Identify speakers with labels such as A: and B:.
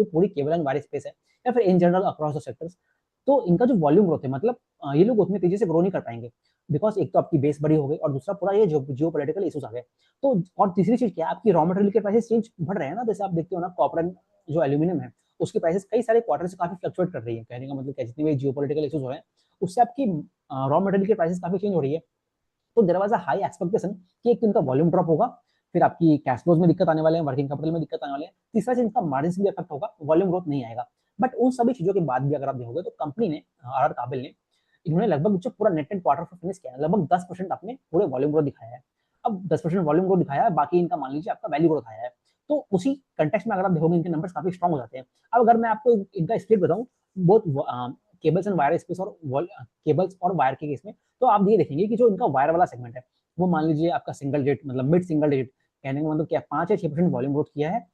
A: जो पूरी cable and wire space है या फिर in general across the sectors, तो इनका जो वॉल्यूम ग्रोथ है मतलब ये लोग उतनी तेजी से ग्रो नहीं कर पाएंगे, बिकॉज एक तो आपकी बेस बड़ी हो गई और दूसरा पूरा ये जियो पोलिटिकल इशूज आ गए। तो और तीसरी चीज क्या है, आपकी रॉ मटेरियल के प्राइसेस चेंज बढ़ रहे हैं ना, जैसे आप देखते हो ना कॉपर एंड जो एल्यूमिनियम है उसकी प्राइसेस कई सारे क्वार्टर से काफी फ्लक्चुएट कर रही है। कहने का मतलब क्या, जितने भी जियो पोलिटिकल इशूज हो रहे हैं उससे आपकी रॉ मटेरियल की प्राइसेस काफी चेंज हो रही है। तो there was a high expectation कि एक तो इनका वॉल्यूम ड्रॉप होगा, फिर आपकी कैश फ्लोज में दिक्कत आने वाले हैं, वर्किंग कैपिटल में दिक्कत आने वाले हैं, तीसरा चीज इनका मार्जिन भी इफेक्ट होगा, वॉल्यूम ग्रोथ नहीं आएगा। बट उन सभी चीजों के बाद भी अगर आप देखोगे तो कंपनी ने आर काबिल ने इन्होंने लगभग जो पूरा नेट एंड क्वार्टर फिनिश किया है लगभग 10% अपने पूरे वॉल्यूम ग्रोथ दिखाया है। अब 10% वॉल्यूम ग्रोथ दिखाया है, बाकी इनका मान लीजिए आपका वैल्यू ग्रोथ आया है। तो उसी कंटेक्स्ट में अगर आप देखोगे इनके नंबर्स काफी स्ट्रॉन्ग हो जाते हैं। अब अगर मैं आपको इनका स्प्लिट बताऊं बहुत केबल्स एंड वायर स्पेस और केबल्स और वायर के केस में, तो आप ये देखेंगे कि जो इनका वायर वाला सेगमेंट है वो मान लीजिए आपका सिंगल डिजिट मतलब मिड सिंगल डिजिट, कहने का मतलब क्या 5 या 6% वॉल्यूम ग्रोथ किया है